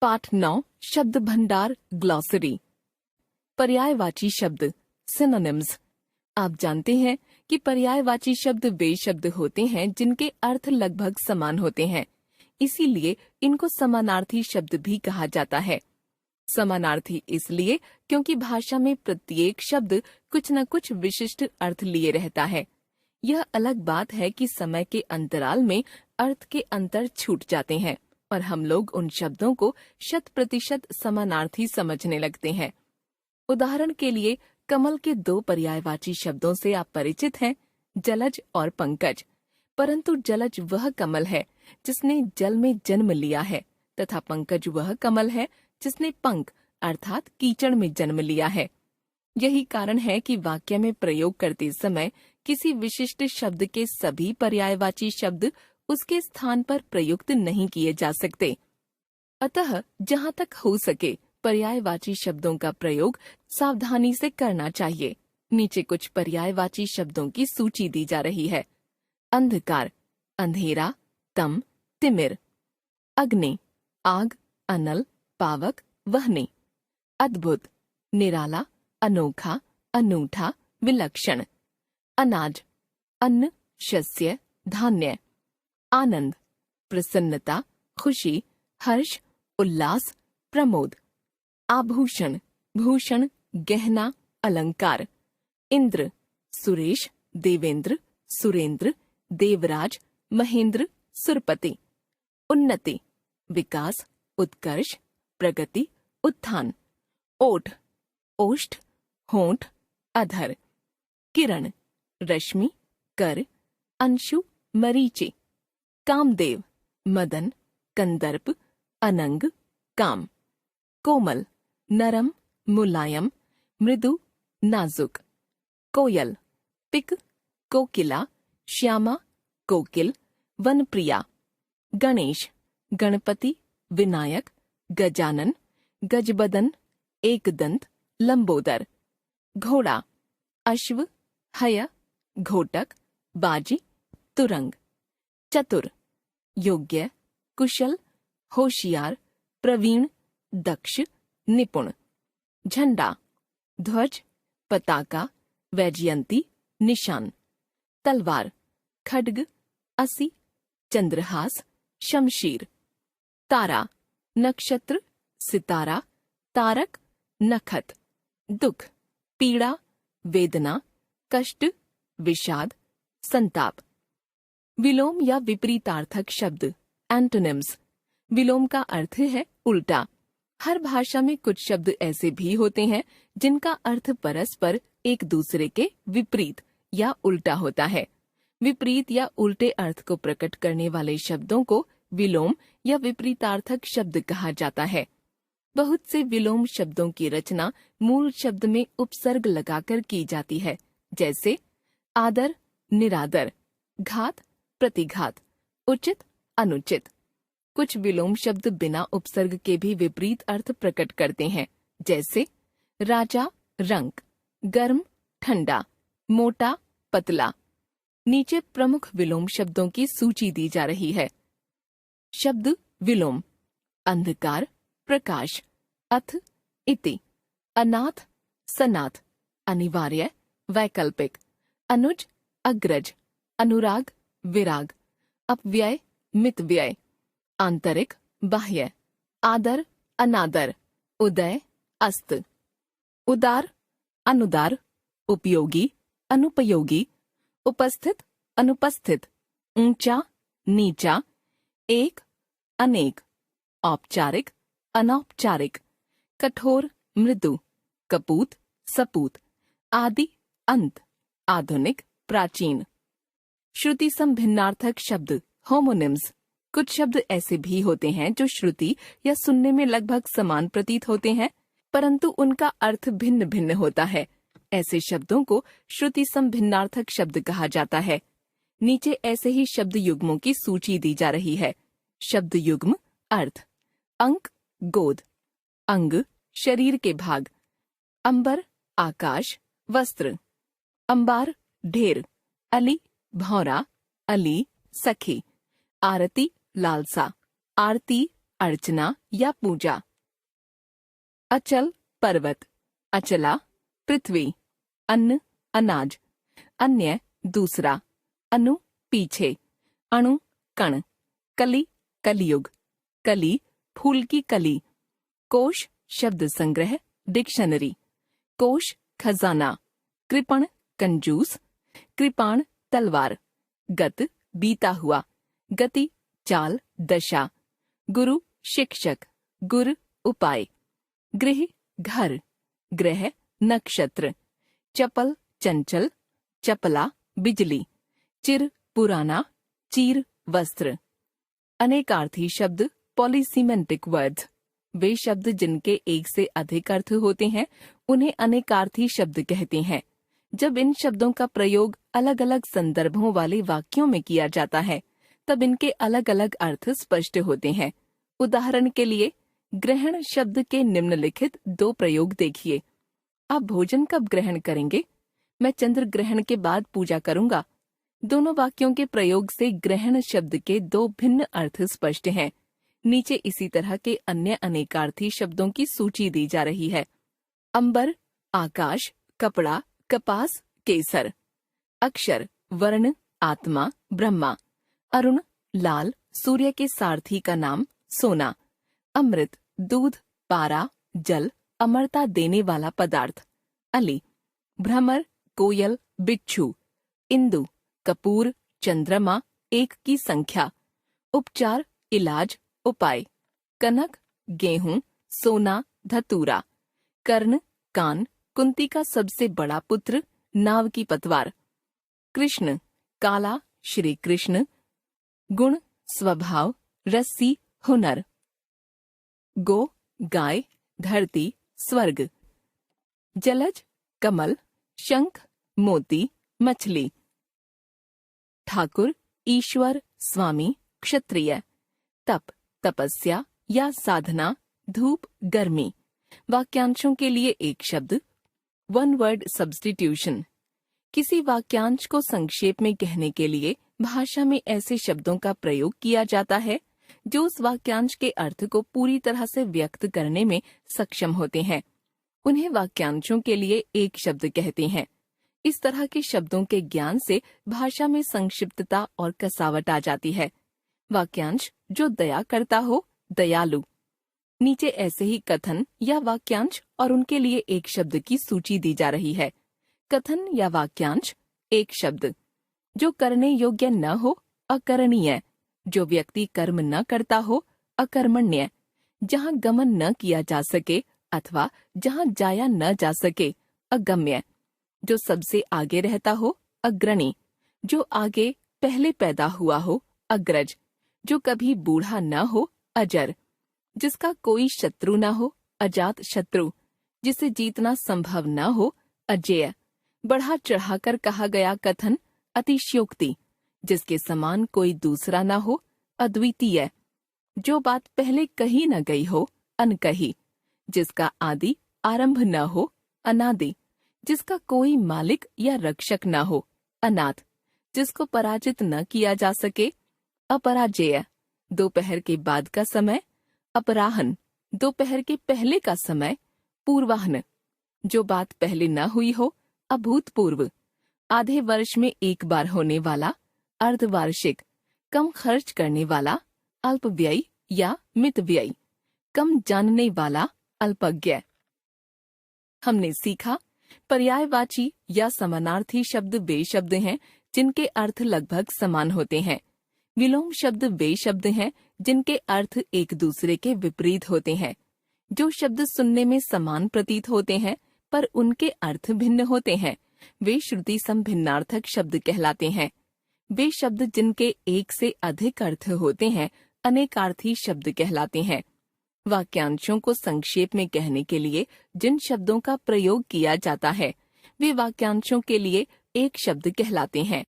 पाठ 9 शब्द भंडार ग्लॉसरी। पर्यायवाची शब्द सिनोनिम्स। आप जानते हैं कि पर्यायवाची शब्द वे शब्द होते हैं जिनके अर्थ लगभग समान होते हैं, इसीलिए इनको समानार्थी शब्द भी कहा जाता है। समानार्थी इसलिए क्योंकि भाषा में प्रत्येक शब्द कुछ न कुछ विशिष्ट अर्थ लिए रहता है। यह अलग बात है कि समय के अंतराल में अर्थ के अंतर छूट जाते हैं और हम लोग उन शब्दों को 100% समानार्थी समझने लगते हैं। उदाहरण के लिए कमल के 2 पर्यायवाची शब्दों से आप परिचित हैं, जलज और पंकज। परंतु जलज वह कमल है जिसने जल में जन्म लिया है तथा पंकज वह कमल है जिसने पंख अर्थात कीचड़ में जन्म लिया है। यही कारण है कि वाक्य में प्रयोग करते समय किसी विशिष्ट शब्द के सभी पर्यायवाची शब्द उसके स्थान पर प्रयुक्त नहीं किए जा सकते। अतः जहाँ तक हो सके पर्यायवाची शब्दों का प्रयोग सावधानी से करना चाहिए। नीचे कुछ पर्यायवाची शब्दों की सूची दी जा रही है। अंधकार, अंधेरा, तम, तिमिर। अग्नि, आग, अनल, पावक, वहनी। अद्भुत, निराला, अनोखा, अनूठा, विलक्षण। अनाज, अन्न, शस्य, धान्य। आनंद, प्रसन्नता, खुशी, हर्ष, उल्लास, प्रमोद। आभूषण, भूषण, गहना, अलंकार। इंद्र, सुरेश, देवेंद्र, सुरेंद्र, देवराज, महेंद्र, सुरपति। उन्नति, विकास, उत्कर्ष, प्रगति, उत्थान। ओठ, ओष्ठ, होंठ, अधर। किरण, रश्मि, कर, अंशु, मरीचि। कामदेव, मदन, कंदर्प, अनंग, काम। कोमल, नरम, मुलायम, मृदु, नाजुक। कोयल, पिक, कोकिला, श्यामा, कोकिल, वनप्रिया। गणेश, गणपति, विनायक, गजानन, गजबदन, एकदंत, लंबोदर। घोड़ा, अश्व, हय, घोटक, बाजी, तुरंग। चतुर, योग्य, कुशल, होशियार, प्रवीण, दक्ष, निपुण। झंडा, ध्वज, पताका, वैजयंती, निशान। तलवार, खड्ग, असी, चंद्रहास, शमशीर। तारा, नक्षत्र, सितारा, तारक, नखत। दुख, पीड़ा, वेदना, कष्ट, विषाद, संताप। विलोम या विपरीतार्थक शब्द एंटोनिम्स। विलोम का अर्थ है उल्टा। हर भाषा में कुछ शब्द ऐसे भी होते हैं जिनका अर्थ परस्पर एक दूसरे के विपरीत या उल्टा होता है। विपरीत या उल्टे अर्थ को प्रकट करने वाले शब्दों को विलोम या विपरीतार्थक शब्द कहा जाता है। बहुत से विलोम शब्दों की रचना मूल शब्द में उपसर्ग लगाकर की जाती है, जैसे आदर, निरादर, घात, प्रतिघात, उचित, अनुचित। कुछ विलोम शब्द बिना उपसर्ग के भी विपरीत अर्थ प्रकट करते हैं, जैसे राजा, रंक, गर्म, ठंडा, मोटा, पतला। नीचे प्रमुख विलोम शब्दों की सूची दी जा रही है। शब्द विलोम: अंधकार, प्रकाश, अथ, इति। अनाथ, सनाथ, अनिवार्य, वैकल्पिक। अनुज, अग्रज, अनुराग, विराग। अपव्यय, मितव्यय। आंतरिक, बाह्य। आदर, अनादर। उदय, अस्त। उदार, अनुदार, उपयोगी, अनुपयोगी। उपस्थित, अनुपस्थित। ऊंचा, नीचा। एक, अनेक। औपचारिक, अनौपचारिक। कठोर, मृदु। कपूत, सपूत। आदि, अंत। आधुनिक, प्राचीन। श्रुति संभिन्नार्थक शब्द होमोनिम्स। कुछ शब्द ऐसे भी होते हैं जो श्रुति या सुनने में लगभग समान प्रतीत होते हैं, परंतु उनका अर्थ भिन्न भिन्न होता है। ऐसे शब्दों को श्रुति संभिन्नार्थक शब्द कहा जाता है। नीचे ऐसे ही शब्द युग्मों की सूची दी जा रही है। शब्द युग्म: अर्थ, अंक, गोद। अंग, शरीर के भाग। अंबर, आकाश, वस्त्र। अंबार, ढेर। अली, भौरा, अली, सखी। आरती, लालसा। आरती, अर्चना या पूजा। अचल पर्वत, अचला पृथ्वी, अन्न अनाज, अन्य दूसरा, अनु पीछे, अणु कण, कली कलयुग, कली फूल की कली, कोश शब्द संग्रह डिक्शनरी, कोश खजाना, कृपण कंजूस, कृपाण तलवार, गत बीता हुआ, गति चाल दशा, गुरु शिक्षक, गुर उपाय, गृह घर, ग्रह नक्षत्र, चपल चंचल, चपला बिजली, चिर पुराना, चीर वस्त्र। अनेकार्थी शब्द पॉलीसिमेंटिक वर्ड्स, वे शब्द जिनके एक से अधिक अर्थ होते हैं उन्हें अनेकार्थी शब्द कहते हैं। जब इन शब्दों का प्रयोग अलग अलग संदर्भों वाले वाक्यों में किया जाता है तब इनके अलग अलग अर्थ स्पष्ट होते हैं। उदाहरण के लिए ग्रहण शब्द के निम्नलिखित 2 प्रयोग देखिए। आप भोजन कब ग्रहण करेंगे? मैं चंद्र ग्रहण के बाद पूजा करूंगा। दोनों वाक्यों के प्रयोग से ग्रहण शब्द के 2 भिन्न अर्थ स्पष्ट हैं। नीचे इसी तरह के अन्य अनेकार्थी शब्दों की सूची दी जा रही है। अंबर आकाश, कपड़ा कपास केसर, अक्षर वर्ण आत्मा ब्रह्मा, अरुण लाल सूर्य के सारथी का नाम सोना, अमृत दूध पारा जल अमरता देने वाला पदार्थ, अली भ्रमर कोयल बिच्छू, इंदु कपूर चंद्रमा एक की संख्या, उपचार इलाज उपाय, कनक गेहूं सोना धतूरा, कर्ण कान कुंती का सबसे बड़ा पुत्र नाव की पतवार, कृष्ण काला श्री कृष्ण, गुण स्वभाव रस्सी हुनर, गो गाय धरती स्वर्ग, जलज कमल शंख मोती मछली, ठाकुर ईश्वर स्वामी क्षत्रिय, तप तपस्या या साधना धूप गर्मी। वाक्यांशों के लिए एक शब्द, 1 वर्ड सब्स्टिट्यूशन। किसी वाक्यांश को संक्षेप में कहने के लिए भाषा में ऐसे शब्दों का प्रयोग किया जाता है जो उस वाक्यांश के अर्थ को पूरी तरह से व्यक्त करने में सक्षम होते हैं। उन्हें वाक्यांशों के लिए एक शब्द कहते हैं। इस तरह के शब्दों के ज्ञान से भाषा में संक्षिप्तता और कसावट आ जाती है। वाक्यांश जो दया करता हो दयालु। नीचे ऐसे ही कथन या वाक्यांश और उनके लिए एक शब्द की सूची दी जा रही है। कथन या वाक्यांश एक शब्द, जो करने योग्य न हो अकरणीय, जो व्यक्ति कर्म न करता हो अकर्मण्य, जहाँ गमन न किया जा सके अथवा जहाँ जाया न जा सके अगम्य, जो सबसे आगे रहता हो अग्रणी, जो आगे पहले पैदा हुआ हो अग्रज, जो कभी बूढ़ा न हो अजर, जिसका कोई शत्रु न हो अजात शत्रु, जिसे जीतना संभव न हो अजेय, बढ़ा चढ़ाकर कहा गया कथन अतिशयोक्ति, जिसके समान कोई दूसरा न हो अद्वितीय, जो बात पहले कही न गई हो अनकही, जिसका आदि आरंभ न हो अनादि, जिसका कोई मालिक या रक्षक न हो अनाथ, जिसको पराजित न किया जा सके अपराजेय, दोपहर के बाद का समय अपराहन, दोपहर के पहले का समय पूर्वाहन, जो बात पहले न हुई हो अभूतपूर्व, आधे वर्ष में एक बार होने वाला अर्धवार्षिक, कम खर्च करने वाला अल्पव्ययी या मितव्ययी, कम जानने वाला अल्पज्ञ। हमने सीखा पर्यायवाची या समानार्थी शब्द वे शब्द हैं जिनके अर्थ लगभग समान होते हैं। विलोम शब्द वे शब्द हैं जिनके अर्थ एक दूसरे के विपरीत होते हैं। जो शब्द सुनने में समान प्रतीत होते हैं पर उनके अर्थ भिन्न होते हैं वे श्रुति संभिन्नार्थक शब्द कहलाते हैं। वे शब्द जिनके एक से अधिक अर्थ होते हैं अनेकार्थी शब्द कहलाते हैं। वाक्यांशों को संक्षेप में कहने के लिए जिन शब्दों का प्रयोग किया जाता है वे वाक्यांशों के लिए एक शब्द कहलाते हैं।